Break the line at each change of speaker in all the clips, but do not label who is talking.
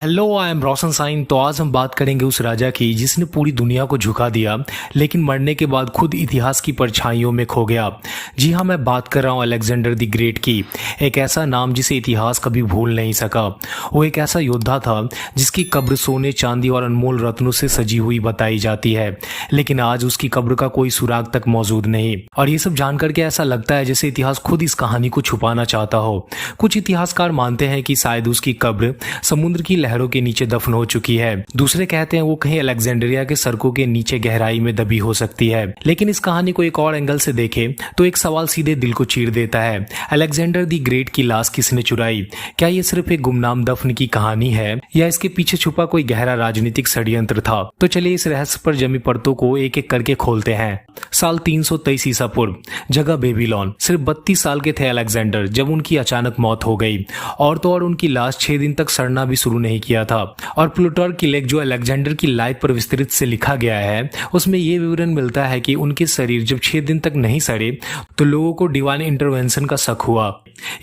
Hello, I am Roshan Sain. तो आज हम बात करेंगे उस राजा की जिसने पूरी दुनिया को झुका दिया, लेकिन मरने के बाद खुद इतिहास की परछाइयों में खो गया। जी हाँ, मैं बात कर रहा हूँ अलेक्जेंडर द ग्रेट की। एक ऐसा नाम जिसे इतिहास कभी भूल नहीं सका। वो एक ऐसा योद्धा था जिसकी कब्र सोने, चांदी और अनमोल रत्नों से सजी हुई बताई जाती है, लेकिन आज उसकी कब्र का कोई सुराग तक मौजूद नहीं। और ये सब जानकर के ऐसा लगता है जैसे इतिहास खुद इस कहानी को छुपाना चाहता हो। कुछ इतिहासकार मानते हैं कि शायद उसकी कब्र समुद्र की लहरों के नीचे दफन हो चुकी है। दूसरे कहते हैं वो कहीं अलेक्जेंड्रिया के सड़कों के नीचे गहराई में दबी हो सकती है। लेकिन इस कहानी को एक और एंगल से देखें तो एक सवाल सीधे दिल को चीर देता है। अलेक्जेंडर द ग्रेट की लाश किसने चुराई? क्या ये सिर्फ एक गुमनाम दफन की कहानी है या इसके पीछे छुपा कोई गहरा राजनीतिक षड्यंत्र था? तो चलिए इस रहस्य पर जमी परतों को एक एक करके खोलते हैं। साल 323 ईसा पूर्व, जगह बेबीलोन। सिर्फ 32 साल के थे अलेक्जेंडर जब उनकी अचानक मौत हो गई। और तो और उनकी लाश 6 दिन तक सड़ना भी शुरू नहीं किया था। और प्लूटार्क की लेख जो अलेक्जेंडर की लाइफ पर विस्तृत से लिखा गया है, उसमें यह विवरण मिलता है कि उनके शरीर जब 6 दिन तक नहीं सड़े तो लोगों को डिवाइन इंटरवेंशन का शक हुआ।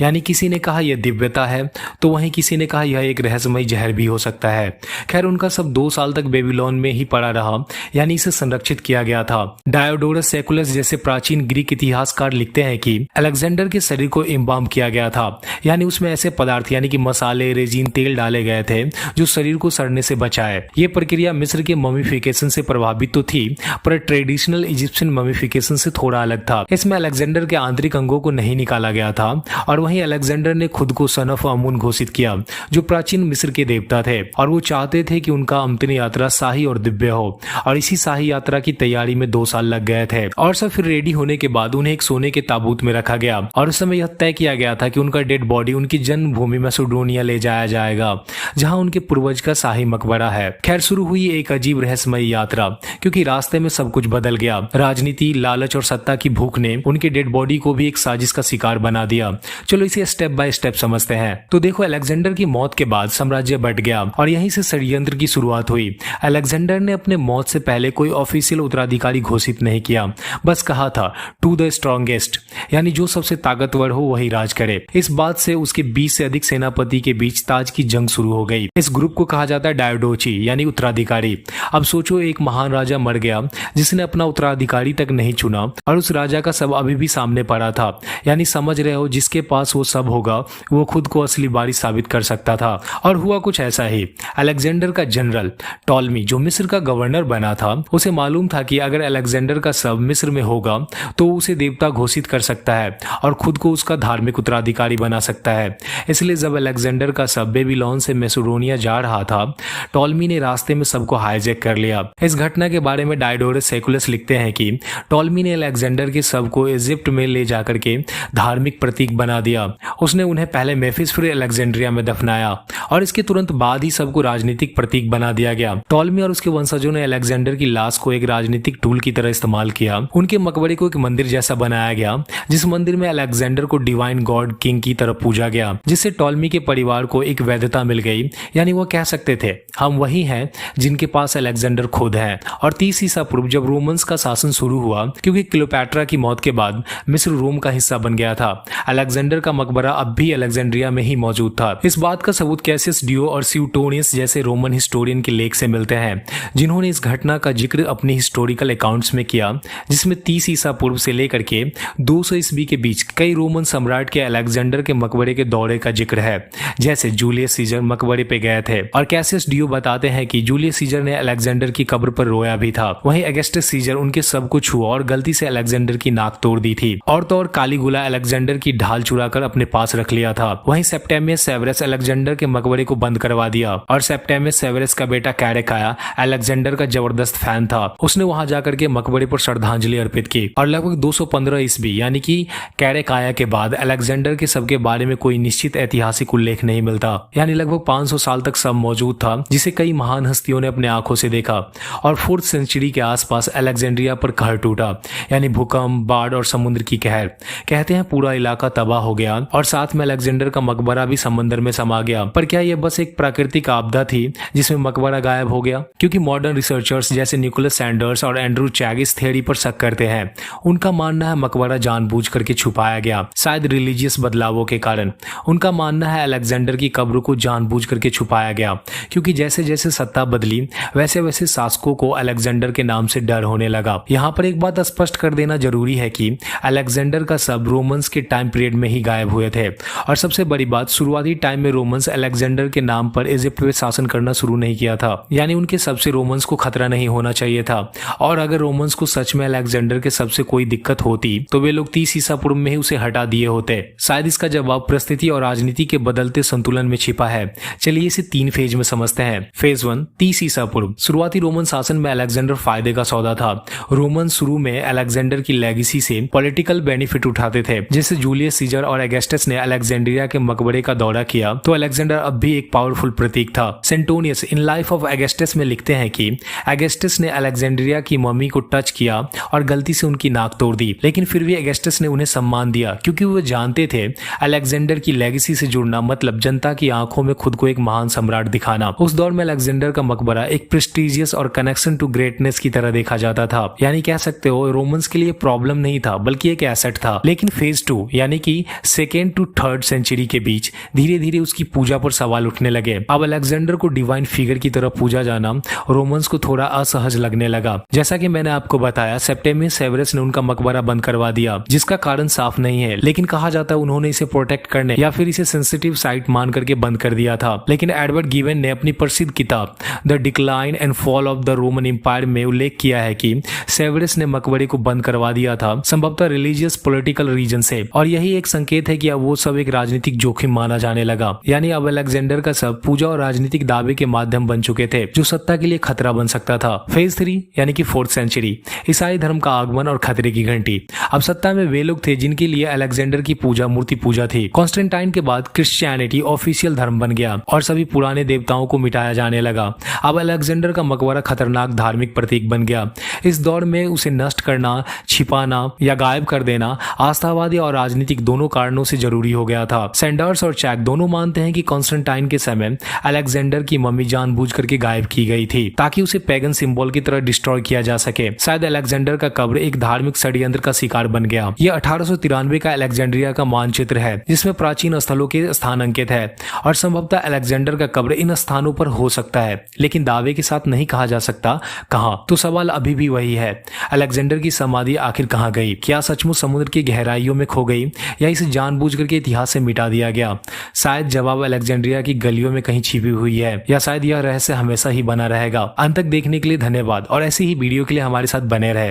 यानी किसी ने कहा यह दिव्यता है, तो वहीं किसी ने कहा यह एक रहस्यमय जहर भी हो सकता है। खैर, उनका सब 2 साल तक बेबीलोन में ही पड़ा रहा, यानी इसे संरक्षित किया गया था। डायोडोरस सेकुलस जैसे प्राचीन ग्रीक इतिहासकार लिखते हैं कि अलेक्जेंडर के शरीर को इम्बाम किया गया था, यानी उसमें ऐसे पदार्थ यानी कि मसाले, रेजिन, तेल डाले गए थे जो शरीर को सड़ने से बचाए। ये प्रक्रिया मिस्र के ममीफिकेशन से प्रभावित तो थी, पर ट्रेडिशनल इजिप्शियन ममीफिकेशन से थोड़ा अलग था। इसमें अलेक्जेंडर के आंतरिक अंगों को नहीं निकाला गया था, और वहीं अलेक्जेंडर ने खुद को सन ऑफ अमून घोषित किया, जो प्राचीन मिस्र के देवता थे। और वो चाहते थे कि उनका अंतिम यात्रा शाही और दिव्य हो, और इसी शाही यात्रा की तैयारी में 2 साल लग गए थे। और सब फिर रेडी होने के बाद उन्हें एक सोने के ताबूत में रखा गया, और उस समय यह तय किया गया था कि उनका डेड बॉडी उनकी जन्मभूमि मैसेडोनिया ले जाया जाएगा, जहां उनके पूर्वज का शाही मकबरा है। खैर, शुरू हुई एक अजीब रहस्यमय यात्रा, क्योंकि रास्ते में सब कुछ बदल गया। राजनीति, लालच और सत्ता की भूख ने उनके डेड बॉडी को भी एक साजिश का शिकार बना दिया। चलो इसे स्टेप बाय स्टेप समझते हैं। तो देखो, अलेक्जेंडर की मौत के बाद साम्राज्य बट गया और यहीं से षड्यंत्र की शुरुआत हुई। अलेक्जेंडर ने अपने मौत से पहले कोई ऑफिशियल उत्तराधिकारी घोषित नहीं किया, बस कहा था टू द स्ट्रॉन्गेस्ट, यानी जो सबसे ताकतवर हो वही राज करे। इस बात से उसके 20 से अधिक सेनापति के बीच ताज की जंग शुरू हो गई। इस ग्रुप को कहा जाता है डायोडोची, यानी उत्तराधिकारी। अब सोचो, एक महान राजा मर गया जिसने अपना उत्तराधिकारी तक नहीं चुना, और उस राजा का सब अभी भी सामने पड़ा था। यानी समझ रहे हो, जिसके पास वो सब होगा वो खुद को असली बारी साबित कर सकता था। और हुआ कुछ ऐसा ही। अलेक्जेंडर का जनरल टॉलमी, जो मिस्र का गवर्नर बना था, उसे मालूम था कि अगर अलेक्जेंडर का सब मिस्र में होगा तो उसे देवता घोषित कर सकता है और खुद को उसका धार्मिक उत्तराधिकारी बना सकता है। इसलिए जब अलेक्जेंडर का सब बेबीलोन से मैसेडोनिया जा रहा था, टॉलमी ने रास्ते में सबको हाईजैक कर लिया। इस घटना के बारे में डायोडोरस सेकुलस लिखते हैं कि टॉलमी ने अलेक्जेंडर के सब को इजिप्ट में ले जाकर के धार्मिक प्रतीक बना दिया। उसने उन्हें पहले मेफिस फिर अलेक्जेंड्रिया में दफनाया, और इसके तुरंत बाद ही सबको राजनीतिक प्रतीक बना दिया गया। टॉलमी और उसके वंशजों ने अलेक्जेंडर की लाश को एक राजनीतिक टूल की तरह इस्तेमाल किया। उनके मकबरे को एक मंदिर जैसा बनाया गया, जिस मंदिर में अलेक्जेंडर को डिवाइन गॉड किंग की तरह पूजा गया, जिससे टॉलमी के परिवार को एक वैधता मिल गई। यानी वो कह सकते थे हम वही हैं जिनके पास अलेक्जेंडर खुद है। और 30 ईसा पूर्व जब रोमन्स का शासन शुरू हुआ, क्योंकि क्लियोपैट्रा की मौत के बाद मिस्र रोम का हिस्सा बन गया था, अलेक्जेंडर का मकबरा अब भी अलेक्जेंड्रिया में ही मौजूद था। इस बात का सबूत कैसियस डियो और स्यूटोनियस जैसे रोमन हिस्टोरियन के लेख से मिलते हैं, जिन्होंने इस घटना का जिक्र अपनी हिस्टोरिकल अकाउंट्स में किया, जिसमें 30 ईसा पूर्व से लेकर के 200 ईस्वी के बीच कई रोमन सम्राट के अलेक्जेंडर के मकबरे के दौरे का जिक्र है। जैसे जूलियस सीजर मकबरे पे गए थे, और कैसियस डियो बताते हैं कि जूलियस सीजर ने अलेक्जेंडर की कब्र पर रोया भी था। वहीं अगस्टस सीजर उनके सब को छुआ और गलती से अलेक्जेंडर की नाक तोड़ दी थी। और तो और कालीगुला अलेक्जेंडर की ढाल चुराकर अपने पास रख लिया था। वहीं सेप्टेमियस सेवेरस अलेक्जेंडर के मकबरे को बंद करवा दिया, और सेप्टेमियस सेवेरस का बेटा कैरेकाया अलेक्जेंडर का जबरदस्त फैन था। उसने वहां जाकर के मकबरे पर श्रद्धांजलि अर्पित की। और लगभग 215 ईस्वी यानी कि कैरेकाया के बाद अलेक्जेंडर के सब के बारे में कोई निश्चित ऐतिहासिक उल्लेख नहीं मिलता। यानी लगभग 500 साल तक सब मौजूद था, जिसे कई महान हस्तियों ने अपने आंखों से देखा। और 4th सेंचुरी के आसपास अलेक्जेंड्रिया पर कहर टूटा, यानी भूकंप, बाढ़ और समुद्र की कहर। कहते हैं पूरा इलाका तबाह हो गया, और साथ में अलेक्जेंडर का मकबरा भी समंदर में समा गया। पर क्या यह बस एक प्राकृतिक आपदा थी जिसमें मकबरा गायब हो गया? क्योंकि मॉडर्न रिसर्चर्स जैसे निकोलस सैंडर्स और एंड्रू चैग इस थ्योरी पर शक करते हैं। उनका मानना है मकबरा जानबूझ करके छुपाया गया, शायद रिलीजियस बदलावों के कारण। उनका मानना है अलेक्जेंडर की कब्र को जानबूझ करके छुपाया गया, क्योंकि जैसे जैसे सत्ता बदली वैसे वैसे शासकों को अलेक्जेंडर के नाम से डर होने लगा। यहाँ पर एक बात स्पष्ट कर देना जरूरी है कि अलेक्जेंडर का सब रोमन्स के टाइम पीरियड में ही गायब हुए थे, और सबसे बड़ी बात, शुरुआती टाइम में रोमन्स अलेक्जेंडर के नाम पर इजिप्ट पे शासन करना शुरू नहीं किया था, यानी उनके सबसे रोमन्स को खतरा नहीं होना चाहिए था। और अगर रोमन्स को सच में अलेक्जेंडर के सबसे कोई दिक्कत होती तो वे लोग 30 ईसा पूर्व में ही उसे हटा दिए होते। शायद इसका जवाब परिस्थिति और राजनीति के बदलते संतुलन में छिपा है। चलिए इसे 3 फेज में समझते हैं। फेज 1, 30 ईसा पूर्व। शुरुआती रोमन शासन में अलेक्जेंडर फायदे का सौदा था। रोमन शुरू में अलेक्जेंडर की लेगेसी से पॉलिटिकल बेनिफिट उठाते थे। जैसे जूलियस सीजर और अगस्टस ने अलेक्जेंड्रिया के मकबरे का दौरा किया तो अलेक्जेंडर अब भी एक पावरफुल प्रतीक था। सेंटोनियस इन लाइफ ऑफ अगस्टस में लिखते हैं कि अगस्टस ने अलेक्जेंड्रिया की मम्मी को टच किया और गलती से उनकी नाक तोड़ दी, लेकिन फिर भी अगस्टस ने उन्हें सम्मान दिया, क्योंकि वो जानते थे अलेक्जेंडर की लेगेसी से जुड़ना मतलब जनता की आंखों में खुद को एक महान सम्राट दिखाना। उस दौर में अलेक्जेंडर का मकबरा एक प्रेस्टिजियस और कनेक्शन टू ग्रेटनेस की तरह देखा जाता था, यानी कह सकते हो रोमन्स के लिए प्रॉब्लम नहीं था बल्कि एक एसेट था। लेकिन फेज 2 यानी कि 2nd to 3rd सेंचुरी के बीच धीरे धीरे उसकी पूजा पर सवाल उठने लगे। अब अलेक्जेंडर को डिवाइन फिगर की तरह पूजा जाना रोमन्स को थोड़ा असहज लगने लगा। जैसा कि मैंने आपको बताया, सेप्टेमियस सेवेरस ने उनका मकबरा बंद करवा दिया, जिसका कारण साफ नहीं है, लेकिन कहा जाता है उन्होंने इसे प्रोटेक्ट करने या फिर इसे सेंसिटिव साइट मान करके बंद कर दिया था। लेकिन एडवर्ड गिवन ने अपनी प्रसिद्ध किताब the decline and fall of the Roman empire में उल्लेख किया है कि सेवेरस ने मकबरे को बंद करवा दिया था, संभवतः रिलीजियस पॉलिटिकल रीजन से, और यही एक संकेत है कि अब वो सब एक राजनीतिक जोखिम माना जाने लगा। यानी अब अलेक्जेंडर का सब पूजा और राजनीतिक दावे के माध्यम बन चुके थे, जो सत्ता के लिए खतरा बन सकता था। फेज 3 यानी कि 4th सेंचुरी, ईसाई धर्म का आगमन और खतरे की घंटी। अब सत्ता में वे लोग थे जिनके लिए अलेक्जेंडर की पूजा मूर्ति पूजा थी। कॉन्स्टेंटाइन के बाद क्रिश्चियनिटी ऑफिशियल धर्म बन गया और सभी पुराने देवताओं को मिटाया जाने लगा। अब अलेक्जेंडर का मकबरा खतरनाक धार्मिक प्रतीक बन गया। इस दौर में उसे नष्ट करना, छिपाना या गायब कर देना आस्थावादी और राजनीतिक दोनों कारणों से जरूरी हो गया था। सैंडर्स और चैक दोनों मानते हैं कि कॉन्स्टेंटाइन के समय अलेक्जेंडर की मम्मी जानबूझ करके गायब की गई थी ताकि उसे पैगन सिंबल की तरह डिस्ट्रॉय किया जा सके। शायद अलेक्जेंडर का कब्र एक धार्मिक षड्यंत्र का शिकार बन गया। यह 1893 का अलेक्जेंड्रिया का मानचित्र है, जिसमें प्राचीन स्थलों के स्थान अंकित है, और संभवतः अलेक्जेंडर का कब्र इन स्थानों पर हो सकता है, लेकिन दावे के साथ नहीं कहा जा सकता कहां। तो सवाल अभी भी वही है, अलेक्जेंडर की समाधि आखिर कहां गई? क्या सचमुच समुद्र की गहराइयों में खो गई या इसे जानबूझ करके इतिहास से मिटा दिया गया? शायद जवाब अलेक्जेंड्रिया की गलियों में कहीं छिपी हुई है, या शायद यह रहस्य हमेशा ही बना रहेगा। अंत तक देखने के लिए धन्यवाद, और ऐसी ही वीडियो के लिए हमारे साथ बने रहे।